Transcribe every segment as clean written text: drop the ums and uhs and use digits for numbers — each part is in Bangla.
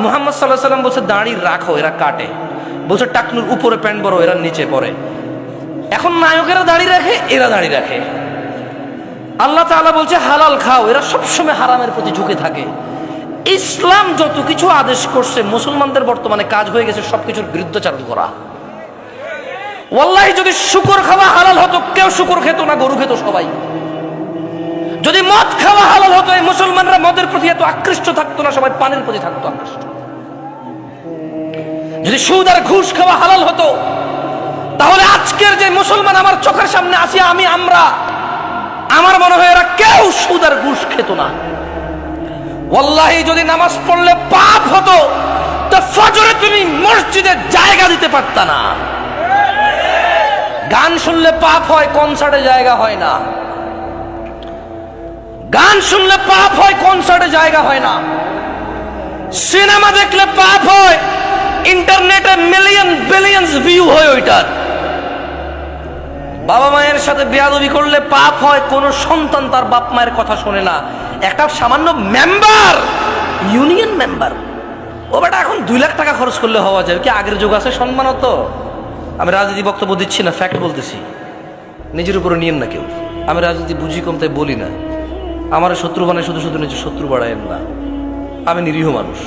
মুহাম্মদ সাল্লাল্লাহু আলাইহি ওয়াসাল্লাম বলছে দাড়ি রাখো, এরা কাটে। বলছে টাকনুর উপরে প্যান্ট বড়, এরা নিচে পড়ে। এখন নায়কেরা দাড়ি রাখে, এরা দাড়ি রাখে। আল্লাহ তাআলা বলছে হালাল খাও, এরা সবসময় হারামের প্রতি ঝুঁকে থাকে। ইসলাম যত কিছু আদেশ করছে, মুসলমানদের বর্তমানে কাজ হয়ে গেছে সবকিছুর বিরুদ্ধাচরণ করা। ওয়াল্লাহি যদি শুকর খাওয়া হালাল হতো, কেউ শুকর খেত না, গরু খেত সবাই। যদি মদ খাওয়া হালাল হতো, এই মুসলমানরা মদের প্রতি এত আকৃষ্ট থাকতো না, সবাই পানের প্রতি থাকতো আকৃষ্ট। যদি সুদ আর ঘুষ খাওয়া হালাল হতো, তাহলে আজকের যে মুসলমান আমার চোখের সামনে আসি, আমরা আমার মনে হয় এরা কেউ সুদ আর ঘুষ খেত না। ওয়াল্লাহি যদি নামাজ পড়লে পাপ হতো, তো ফজরে তুমি মসজিদে জায়গা দিতে পারতা না। গান শুনলে পাপ হয়, কনসার্টে জায়গা হয় না। গান শুনলে পাপ হয়, কনসার্টে জায়গা হয় না। সিনেমা দেখলে পাপ হয়, ইন্টারনেটে মিলিয়ন বিলিয়নস ভিউ হয় ওইটার। বাবা মায়ের সাথে বেয়াদবি করলে পাপ হয়, কোন সন্তান তার বাপ মায়ের কথা শোনে না। একটা সামান্য মেম্বার, ইউনিয়ন মেম্বার, ও বেটা এখন 2 লাখ টাকা খরচ করলে হওয়া যায়। কি আগের যুগ আছে সম্মানত? আমি রাজনীতি বক্তব্য দিচ্ছি না, ফ্যাক্ট বলতেছি, নিজের উপরে নিয়েন না কেউ। আমি রাজনীতি বুঝি কম, তাই বলি না। আমার শত্রু বানায় শুধু শুধু নিজের শত্রু বাড়ায়েন না। আমি নিরীহ মানুষ,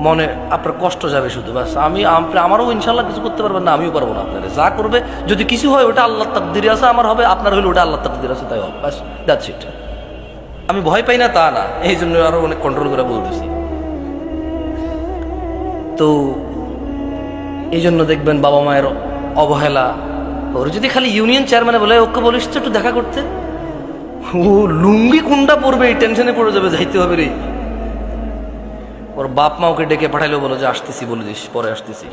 মনে আপনার কষ্ট যাবে শুধু, বাস। আমারও ইনশাল্লাহ কিছু করতে পারবেন না, আমিও পারবো না। আপনারা যা করবে, যদি কিছু হয় ওটা আল্লাহর তাকদীরে আছে, আমার হবে, আপনার হলে ওটা আল্লাহর তাকদীরে আছে, তাই হবে, বাস, দ্যাটস ইট। আমি ভয় পাই না তা না, এই জন্য আরো অনেক কন্ট্রোল করে বলতেছি। তো এই জন্য দেখবেন বাবা মায়ের অবহেলা। ওর যদি খালি ইউনিয়ন চেয়ারম্যানে বলে ওকে বলিস তো একটু দেখা করতে, ও লুঙ্গি কোনটা পড়বে এই টেনশনে পড়ে যাবে, যাইতে হবে রে। ওর বাপ মা ওকে ডেকে পাঠাইলেও বলো যে আসতেছি, বলে দিস পরে আসতেছি।